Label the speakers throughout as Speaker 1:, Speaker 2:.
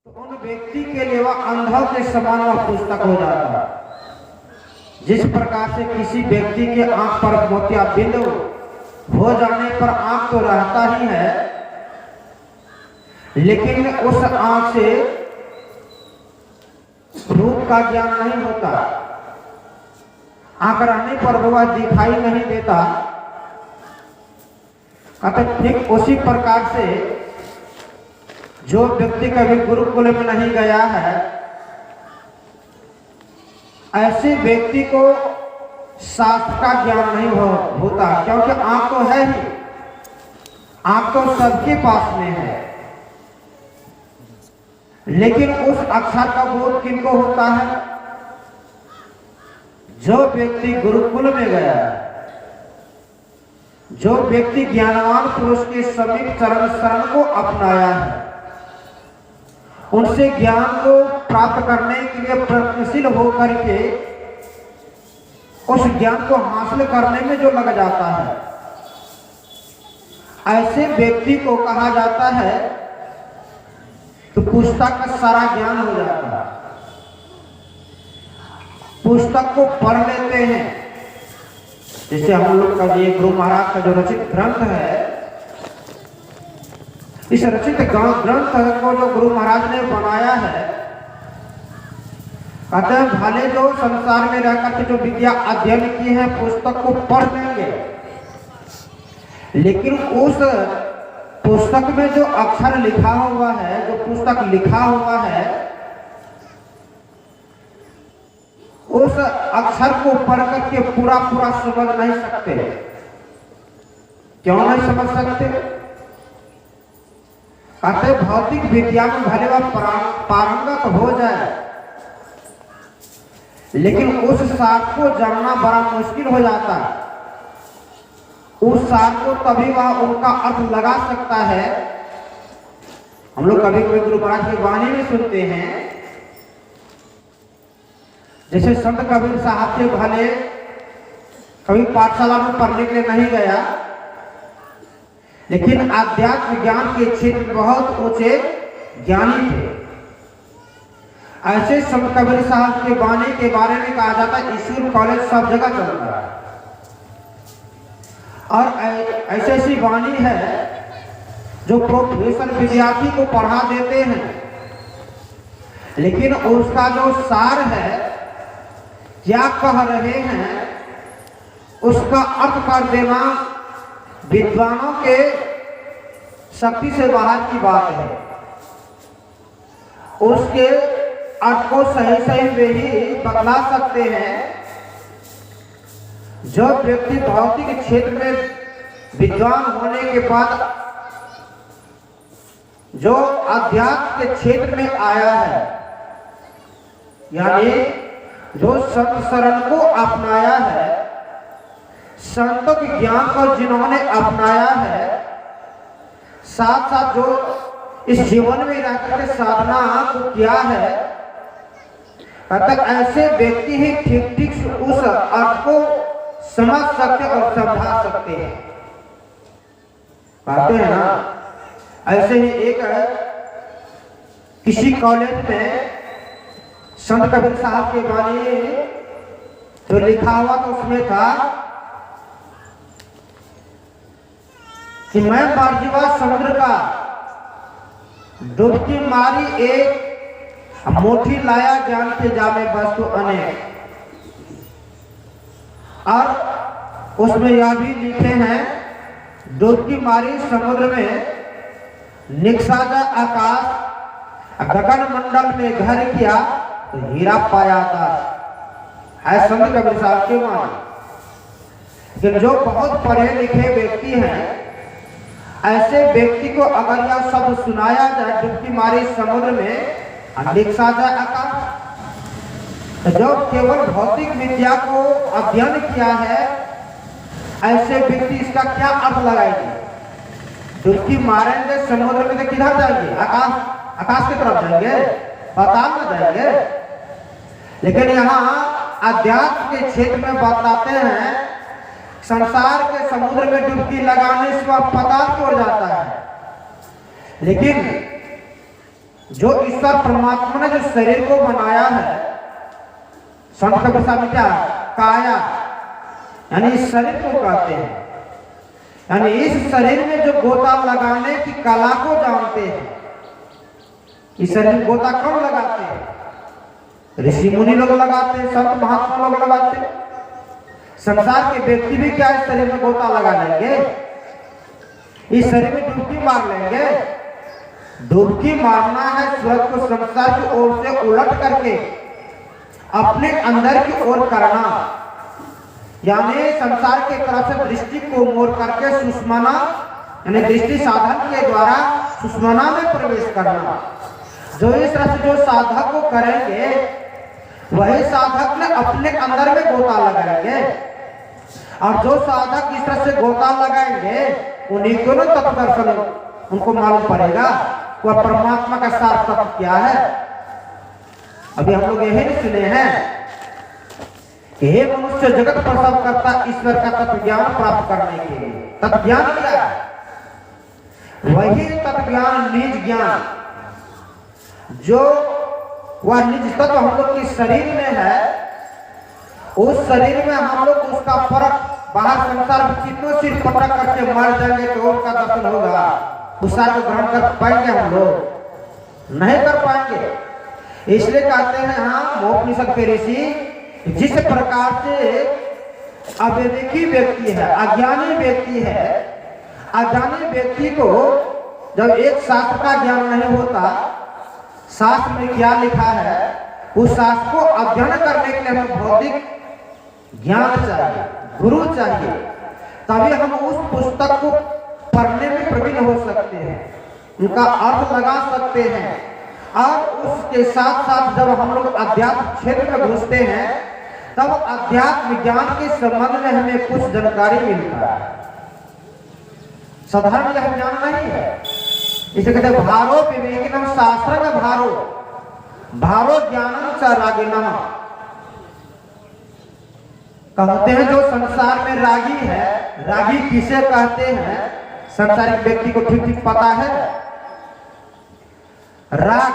Speaker 1: तो उन व्यक्ति के लिए वह अंधों के समान वह पुस्तक हो जाता है। जिस प्रकार से किसी व्यक्ति के आंख पर मोतियाबिंद हो जाने पर आंख तो रहता ही है, लेकिन उस आंख से रूप का ज्ञान नहीं होता। आंख रहने पर वह दिखाई नहीं देता। ठीक उसी प्रकार से जो व्यक्ति कभी गुरुकुल में नहीं गया है, ऐसे व्यक्ति को शास्त्र का ज्ञान नहीं होता, क्योंकि आंख तो है ही, आंख तो सबके पास में है, लेकिन उस अक्षर का बोध किनको होता है? जो व्यक्ति गुरुकुल में गया है, जो व्यक्ति ज्ञानवान पुरुष के समीप चरण शरण को अपनाया है, उनसे ज्ञान को प्राप्त करने के लिए प्रयत्नशील होकर के उस ज्ञान को हासिल करने में जो लग जाता है, ऐसे व्यक्ति को कहा जाता है तो पुस्तक का सारा ज्ञान हो जाता है। पुस्तक को पढ़ लेते हैं, जैसे हम लोग का ये गुरु महाराज का जो रचित ग्रंथ है, इस रचित ग्रंथ को जो गुरु महाराज ने बनाया है, कहते हैं भले जो संसार में रहकर के जो विद्या अध्ययन की है पुस्तक को पढ़ लेंगे, लेकिन उस पुस्तक में जो अक्षर लिखा हुआ है, जो पुस्तक लिखा हुआ है, उस अक्षर को पढ़ करके पूरा समझ नहीं सकते। क्यों नहीं समझ सकते? कहते भौतिक विद्या में भले वह पारंगत हो जाए, लेकिन उस सार को जानना बड़ा मुश्किल हो जाता है। उस सार को तभी वह उनका अर्थ लगा सकता है। हम लोग कभी कभी गुरु महाराज की वाणी में सुनते हैं, जैसे संत कबीर साहब के भले कभी पाठशाला में पढ़ने के लिए नहीं गया, लेकिन आध्यात्म ज्ञान के क्षेत्र में बहुत ऊंचे ज्ञानी थे। ऐसे संत कबीर साहब के वाणी के बारे में कहा जाता है स्कूल कॉलेज सब जगह चलता है, और ऐसी ऐसी वाणी है जो प्रोफेसर विद्यार्थी को पढ़ा देते हैं, लेकिन उसका जो सार है, क्या कह रहे हैं, उसका अर्थ कर देना विद्वानों के शक्ति से बाहर की बात है। उसके अर्थ को सही वे ही बदला सकते हैं। जो व्यक्ति भौतिक क्षेत्र में विद्वान होने के बाद जो अध्यात्म के क्षेत्र में आया है, यानी जो संत शरण को अपनाया है, संतों के ज्ञान को जिन्होंने अपनाया है, साथ साथ जो इस जीवन में रहकर के साधना को किया है, तब ऐसे व्यक्ति ही ठीक उस अर्थ को समझ सकते और समझा सकते हैं। कहते हैं ना, ऐसे ही एक किसी कॉलेज में संत कबीर साहब के बारे जो लिखा हुआ तो उसमें था कि मैं बारजीवा समुद्र का डुबकी मारी एक मोठी लाया ज्ञान के जामे वस्तु अनेक। और उसमें यह भी लिखे हैं, डुबकी मारी समुद्र में निकसाजा आकाश गगन मंडल में घर किया तो हीरा पाया था, है संत कबीर साहब के वाणी। कि जो बहुत पढ़े लिखे व्यक्ति हैं, ऐसे व्यक्ति को अगर यह शब्द सुनाया जाए, डुबकी मारी समुद्र में निकसा जाए आकाश, तो जो केवल भौतिक विद्या को अध्ययन किया है, ऐसे व्यक्ति इसका क्या अर्थ लगाएंगे? डुबकी मारेंगे समुद्र में तो किधर जाएंगे? आकाश की तरफ जाएंगे, पाताल में जाएंगे। लेकिन यहाँ अध्यात्म के क्षेत्र में बताते हैं, संसार के समुद्र में डुबकी लगाने से वह पाताल की ओर जाता है, लेकिन जो ईश्वर परमात्मा ने जो शरीर को बनाया है, संत कबीर साहब ने क्या काया यानी इस शरीर को कहते हैं, यानी इस शरीर में जो गोता लगाने की कला को जानते हैं। इस शरीर में गोता कौन लगाते हैं? ऋषि मुनि लोग लगाते हैं, संत महात्मा लोग लगाते हैं। संसार के व्यक्ति भी क्या इस शरीर में गोता लगा लेंगे? इस शरीर में डुबकी मार लेंगे? डुबकी मारना है सूरज को संसार की ओर से उलट करके अपने अंदर की ओर करना, यानी संसार के तरफ से दृष्टि को मोड़ करके सुषमना यानी दृष्टि साधन के द्वारा सुषमना में प्रवेश करना। जो इस तरह से जो साधक को करेंगे वही साधक ने अपने अंदर में गोता लगाएंगे, और जो साधक इस तरह से गोता लगाएंगे उन्हीं को न तत्व दर्शन उनको मालूम पड़ेगा वह परमात्मा का सार तत्व क्या है। अभी हम लोग यही सुने हैं कि हे मनुष्य जगत प्रसव करता ईश्वर का तत्व ज्ञान प्राप्त करने के लिए। तत्व ज्ञान क्या है? वही तत्व ज्ञान निज ज्ञान, जो वह निज तत्व हम लोग के शरीर में है, उस शरीर में हम लोग उसका फर्क बाहर संसार में कितनों सिर पटक करके मर जाएंगे तो उसका दर्शन होगा, उस सार को ग्रहण कर पाएंगे? हम लोग नहीं कर पाएंगे। इसलिए कहते हैं हाँ मोपनिषद के ऋषि, जिस प्रकार से अविवेकी व्यक्ति है, अज्ञानी व्यक्ति है, अज्ञानी व्यक्ति को जब एक शास्त्र का ज्ञान नहीं होता, शास्त्र में क्या लिखा है उस शास्त्र को अध्ययन करने के लिए हमें भौतिक ज्ञान चाहिए, गुरु चाहिए, तभी हम उस पुस्तक को पढ़ने में प्रवीण हो सकते हैं, उनका अर्थ लगा सकते हैं। और उसके साथ साथ जब हम लोग अध्यात्म क्षेत्र में घुसते हैं तब अध्यात्म ज्ञान के संबंध में हमें कुछ जानकारी मिलता है। साधारण यह ज्ञान नहीं है। इसे कहते हैं भारो विवेकिनम शास्त्र में भारो ज्ञानम च रागिनम। कहते हैं जो संसार में रागी है, रागी किसे कहते हैं? संसारिक व्यक्ति को ठीक ठीक पता है। राग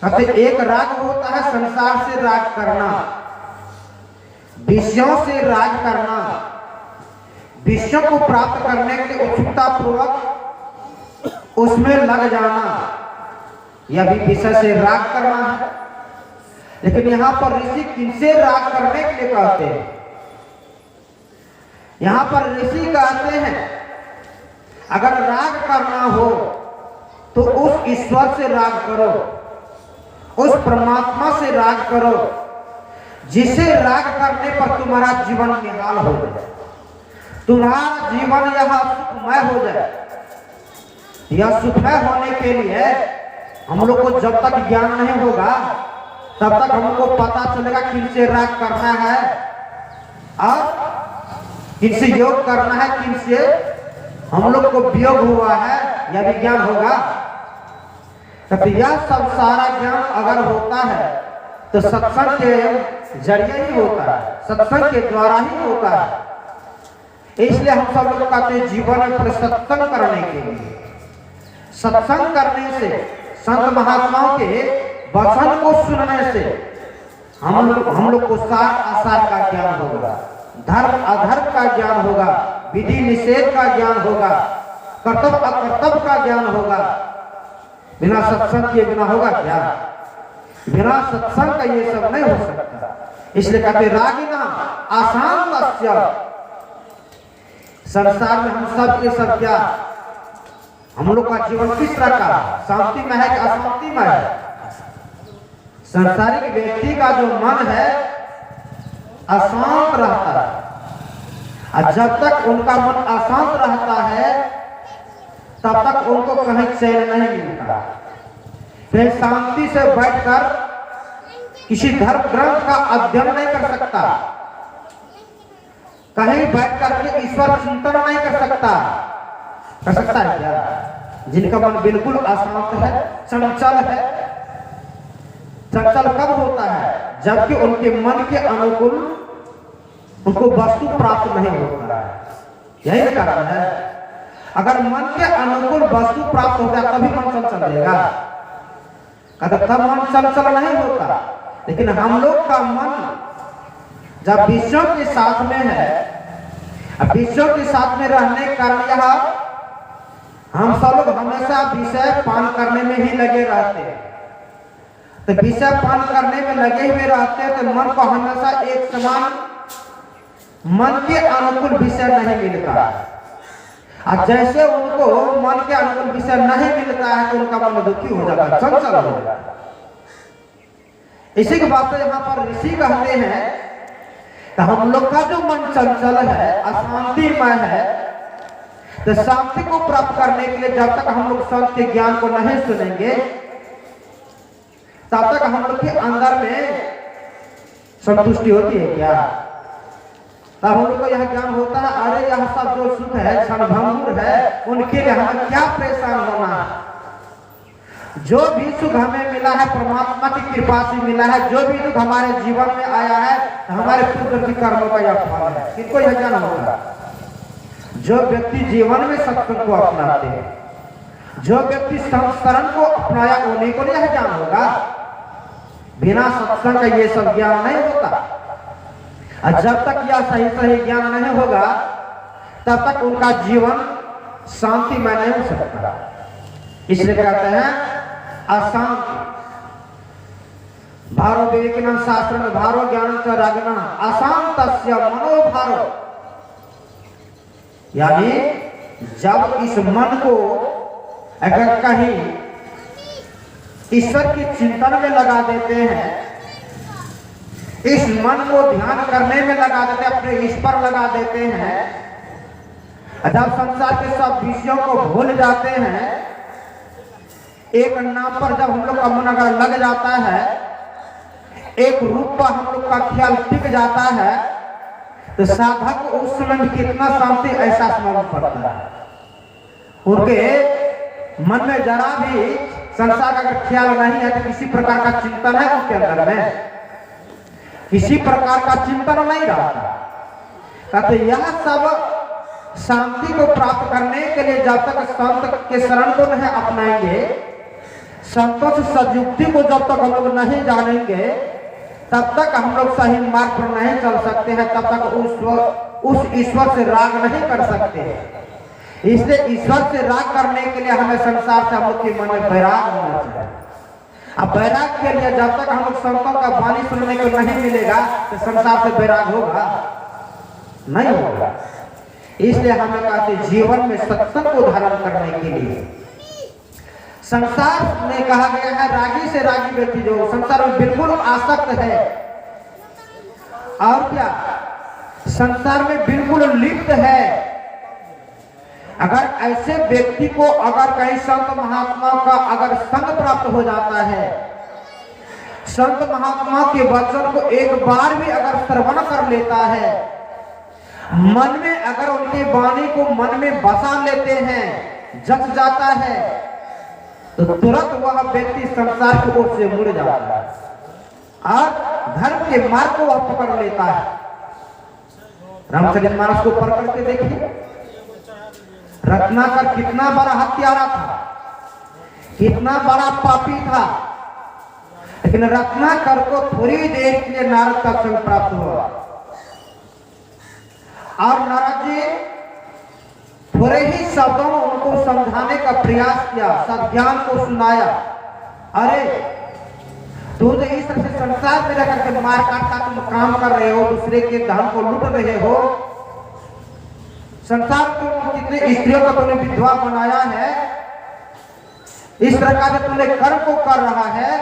Speaker 1: कहते एक राग होता है संसार से राग करना, विषयों से राग करना, विषयों को प्राप्त करने के लिए उत्सुकता पूर्वक उसमें लग जाना, यह भी विषय से राग करना है। लेकिन यहाँ पर ऋषि किनसे राग करने के लिए कहते हैं? यहाँ पर ऋषि कहते हैं अगर राग करना हो तो उस ईश्वर से राग करो, उस परमात्मा से राग करो, जिसे राग करने पर तुम्हारा जीवन निहाल हो जाए, तुम्हारा जीवन यह सुखमय हो जाए। यह सुखमय होने के लिए हम लोग को जब तक ज्ञान नहीं होगा तब तक हमको पता चलेगा किनसे राग करना है और किनसे योग करना है, किनसे हम लोग को वियोग हुआ है, यह भी ज्ञान होगा। तो यह सब सारा ज्ञान अगर होता है तो सत्संग के जरिए ही होता है, सत्संग के द्वारा ही होता है। इसलिए हम सब लोग कहते हैं जीवन में सत्संग करने के लिए, सत्संग करने से, संत महात्माओं के वचन को सुनने से हम लोग को सार आसार का ज्ञान होगा, धर्म अधर्म का ज्ञान होगा, विधि निषेध का ज्ञान होगा, कर्तव्य अकर्तव्य का ज्ञान होगा। बिना सत्संग के बिना होगा क्या? बिना सत्संग का ये सब नहीं हो सकता। इसलिए कहते रागिना आसान लक्ष्य। संसार में हम सब के सब क्या, हम लोग का जीवन किस तरह का, शांति में है कि अशांति में है? संसारिक व्यक्ति का जो मन है अशांत रहता है, और जब तक उनका मन अशांत रहता है तब तक उनको कहीं चैन नहीं मिलता। फिर शांति से बैठकर किसी धर्म ग्रंथ का अध्ययन नहीं कर सकता, कहीं बैठकर के ईश्वर चिंतन नहीं कर सकता। कर सकता है क्या? जिनका मन बिल्कुल अशांत है, चंचल है। चंचल कब होता है? जबकि उनके मन के अनुकूल उनको वस्तु प्राप्त नहीं होता है। यही कारण है। अगर मन के अनुकूल वस्तु प्राप्त हो जाए तभी मन चंचल रहेगा, कहते तब मन चंचल नहीं होता। लेकिन हम लोग का मन जब विषयों के साथ में है, विषयों के साथ में रहने के कारण यह हम सब लोग हमेशा विषय पान करने में ही लगे रहते हैं। तो विषय पान करने में लगे हुए रहते हैं तो मन को हमेशा एक समान मन के अनुकूल विषय नहीं मिलता। और जैसे उनको मन के अनुकूल विषय नहीं मिलता है तो उनका मन दुखी हो जाता है, चंचल हो जाता है। इसी के बात यहाँ पर ऋषि कहते हैं कि हम लोग का जो मन चंचल है, अशांतिमय है, तो शांति को प्राप्त करने के लिए जब तक हम लोग संत के ज्ञान को नहीं सुनेंगे तब तक हम लोग के अंदर में संतुष्टि होती है क्या? तब हम लोग को यह ज्ञान होता है अरे यह सब जो सुख है क्षणभंगुर है, उनके लिए हमें क्या परेशान होना। जो भी सुख हमें मिला है परमात्मा की कृपा से मिला है, जो भी सुख हमारे जीवन में आया है हमारे पूर्व की कर्मों का यह फल है। किनको यह ज्ञान होगा? जो व्यक्ति जीवन में सत्संग को अपनाते हैं, जो व्यक्ति संस्करण को अपनाया उन्हीं को यह ज्ञान होगा। बिना सत्संग का ये सब ज्ञान नहीं होता। और जब तक यह सही सही ज्ञान नहीं होगा तब तक उनका जीवन शांतिमय नहीं हो सकता। इसलिए कहते हैं अशांति। भारो विवेकानंद शास्त्र में भारो ज्ञान च रागिणः अशांतस्य मनोभारो, यानी जब इस मन को अगर कहीं ईश्वर की चिंतन में लगा देते हैं, इस मन को ध्यान करने में लगा देते हैं, अपने ईश्वर लगा देते हैं, जब संसार के सब विषयों को भूल जाते हैं, एक नाम पर जब हम लोग का मन अगर लग जाता है, एक रूप पर हम लोग का ख्याल टिक जाता है, तो साधक को उस समय कितना शांति एहसास मालूम पड़ता है। उनके मन में जरा भी संसार का अगर ख्याल नहीं है तो किसी प्रकार का चिंतन है उनके अंदर में, किसी प्रकार का चिंतन नहीं रहता। कहते यह सब शांति को प्राप्त करने के लिए जब तक संत के शरण को नहीं अपनाएंगे, संतों से सदयुक्ति को जब तक हम लोग नहीं जानेंगे तब तक हम लोग सही मार्ग पर नहीं चल सकते हैं, तब तक उस ईश्वर से राग नहीं कर सकते। इसलिए ईश्वर से राग करने के लिए हमें संसार से हम लोग के मन में वैराग होना चाहिए। अब वैराग के लिए जब तक हम लोग संतों का वाणी सुनने को नहीं मिलेगा तो संसार से वैराग होगा नहीं होगा। इसलिए हमें कहते जीवन में सत्संग को धारण करने के लिए संसार में कहा गया है रागी से रागी व्यक्ति जो संसार में बिल्कुल आसक्त है और क्या संसार में बिल्कुल लिप्त है, अगर ऐसे व्यक्ति को अगर कहीं संत महात्मा का अगर संग प्राप्त हो जाता है, संत महात्मा के वचन को एक बार भी अगर श्रवण कर लेता है, मन में अगर उनकी वाणी को मन में बसा लेते हैं, जच जाता है, तो तुरंत वह व्यक्ति संसार की ओर से मुड़ जाता है और धर्म के मार्ग को वह पकड़ लेता है। रामचरितमानस को पढ़ करके देखिए, रत्नाकर कितना बड़ा हत्यारा था, कितना बड़ा पापी था, लेकिन रत्नाकर को थोड़ी देर के लिए नारद का संग प्राप्त हुआ और नारद जी थोड़े ही शब्दों में उनको समझाने का प्रयास किया, सज्ञान को सुनाया। अरे तुम तो इस तरह से संसार में रहकर के मार काट का तुम काम कर रहे हो, दूसरे के धन को लूट रहे हो, संसार को कितने स्त्रियों को तुमने विधवा बनाया है, इस प्रकार से तुमने कर्म को कर रहा है,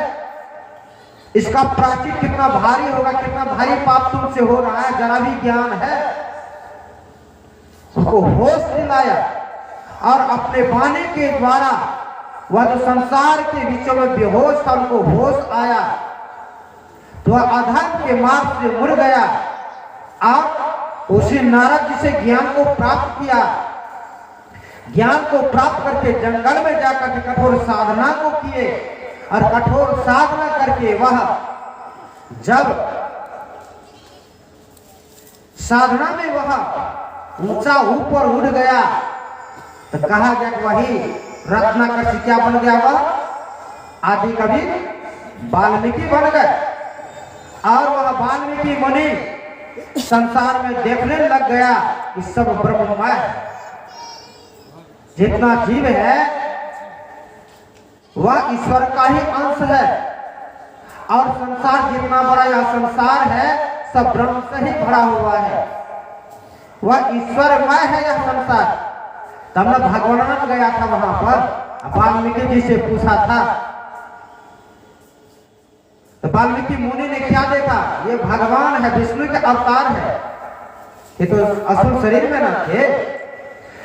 Speaker 1: इसका प्रायश्चित कितना भारी होगा, कितना भारी पाप तुमसे हो रहा है, जरा भी ज्ञान है। उसको होश दिलाया और अपने वाणी के द्वारा वह जो संसार के बीचों में बेहोश था उनको होश आया, तो वह अधर्म के मार्ग से मुड़ गया और उसी नारद जी से ज्ञान को प्राप्त किया। ज्ञान को प्राप्त करके जंगल में जाकर के कठोर साधना को किए और कठोर साधना करके वह जब साधना में वह ऊंचा ऊपर उड़ गया तो कहा गया कि वही रत्नाकर से क्या बन गया, वह आदि कवि वाल्मीकि बन गए। और वह वाल्मीकि मुनि संसार में देखने लग गया कि सब ब्रह्ममय है, जितना जीव है वह ईश्वर का ही अंश है, और संसार जितना बड़ा यह संसार है सब ब्रह्म से ही भरा हुआ है, वह ईश्वरमय है यह संसार। तब न भगवान गया था वहां पर, वाल्मीकि जी से पूछा था, तो वाल्मीकि मुनि ने क्या देखा, ये भगवान है, विष्णु के अवतार है, ये तो असुर शरीर में न थे,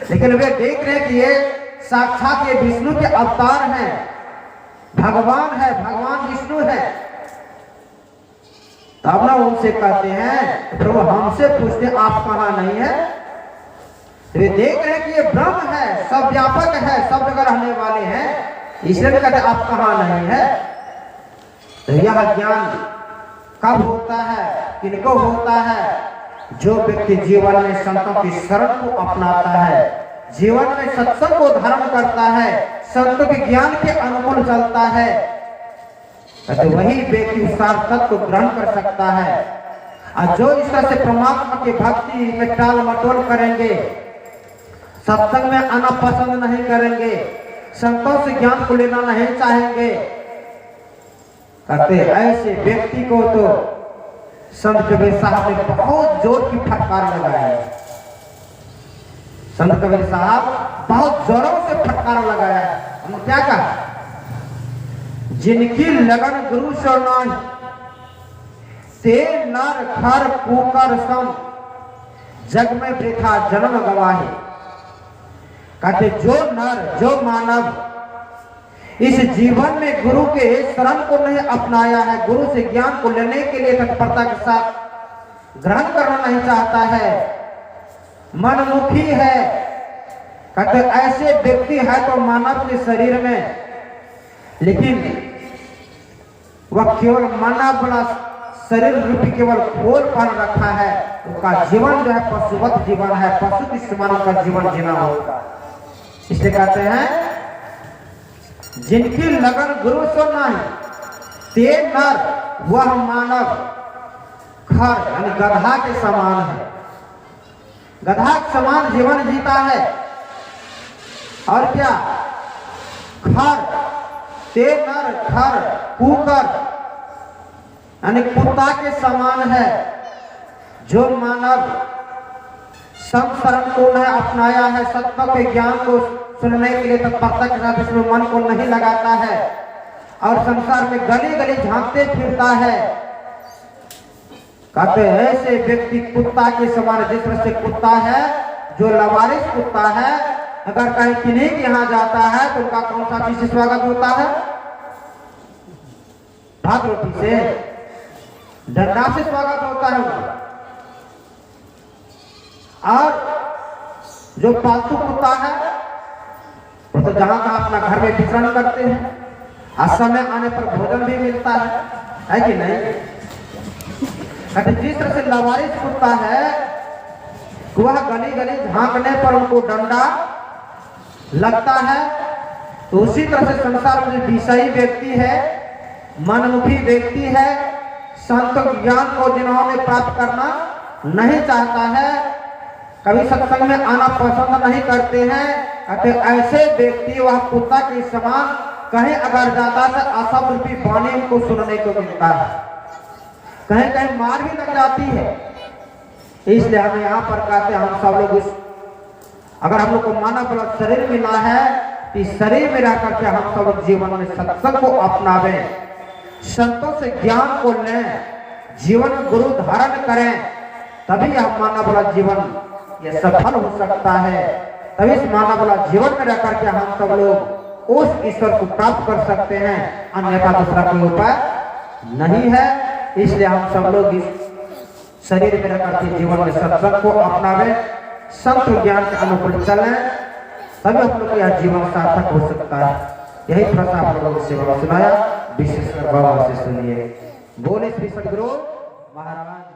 Speaker 1: लेकिन वे देख रहे कि ये साक्षात ये विष्णु के अवतार हैं, भगवान है, भगवान विष्णु है। तब ना उनसे कहते हैं, प्रभु हमसे पूछते आप कहाँ नहीं है, वे देख रहे कि ये ब्रह्म है, सब व्यापक है, सब जगह रहने वाले हैं, इसलिए कहते आप कहाँ नहीं है। तो यह ज्ञान कब होता है, किनको होता है, जो व्यक्ति जीवन में संतों की शरण को अपनाता है, जीवन में सत्संग को धारण करता है, संतों के ज्ञान के अनुकूल चलता है, तो वही व्यक्ति सार्थक को ग्रहण कर सकता है। और जो इस तरह से परमात्मा की भक्ति में टाल मटोल करेंगे, सत्संग में आना पसंद नहीं करेंगे, संतों से ज्ञान को लेना नहीं चाहेंगे, कहते ऐसे व्यक्ति को तो संत कबीर साहब ने बहुत जोर की फटकार लगाया। संत कबीर साहब बहुत जोरों से फटकार लगाया। उन्होंने क्या कहा, जिनकी लगन गुरु शरण ते नर खर कुकर सम जग में वृथा जन्म गवाही। कहते जो नर जो मानव इस जीवन में गुरु के शरण को नहीं अपनाया है, गुरु से ज्ञान को लेने के लिए तत्परता के साथ ग्रहण करना नहीं चाहता है, मनमुखी है, कहते ऐसे व्यक्ति है तो मानव के शरीर में, लेकिन वह केवल मानव बना शरीर रूपी केवल खोल पहन रखा है, उसका जीवन जो है पशुवत जीवन है, पशु के समान का जीवन जीना होगा। इसलिए कहते हैं जिनकी लगन गुरु से नहीं ते नर वह मानव खर यानी गधा के समान है, गधा के समान जीवन जीता है। और क्या, खर ते नर खर कुकर यानी कुत्ता के समान है। जो मानव संशरण को नहीं अपनाया है, सत्य के ज्ञान को सुनने के लिए तत्परता के साथ इसमें मन को नहीं लगाता है, और संसार में गली गली झांकते फिरता है, कहते ऐसे व्यक्ति कुत्ता के समान, जिस तरह से कुत्ता है जो लवारिस कुत्ता है, अगर कहीं किन्हीं के यहाँ जाता है तो उनका कौन सा चीज से स्वागत होता है, भात रोटी से, डंडा से स्वागत होता है उनका। और जो पालतू कुत्ता है वो तो जहां का अपना घर में विचरण करते हैं, और समय आने पर भोजन भी मिलता है कि नहीं। जिस तरह से लवारिस कुत्ता है वह गली गली झांकने पर उनको डंडा लगता है, तो उसी तरह से संसार में विषयी व्यक्ति है, मनमुखी व्यक्ति है, संत ज्ञान को जिन्होंने प्राप्त करना नहीं चाहता है, कभी सत्संग में आना पसंद नहीं करते हैं, कहते ऐसे व्यक्ति वह कुत्ता के समान कहीं अगर जाता है असब रूपी वाणी उनको सुनने को मिलता है, कहीं कहीं मार भी लग जाती है। इसलिए हमें यहाँ पर कहते हैं हम सब लोग अगर हम लोग को मानव बल शरीर मिला है तो इस शरीर में रह करके हम सब लोग जीवन में सत्संग को अपनावे, संतों से ज्ञान को लें, जीवन गुरु धारण करें, तभी यह मानव वाला जीवन यह सफल हो सकता है। तभी इस मानव वाला जीवन में रह करके हम सब लोग उस ईश्वर को प्राप्त कर सकते हैं, अन्यथा दूसरा कोई उपाय नहीं है। इसलिए हम सब लोग इस शरीर में रह करके जीवन में सत्संग को अपनावे, संत ज्ञान के अनुकूल चलें, तभी हम लोग यह जीवन सार्थक हो सकता है। यही थोड़ा सा आप लोगों से सुनाया, विशेष बाबा से सुनिए। बोले श्री सद्गुरु महाराज।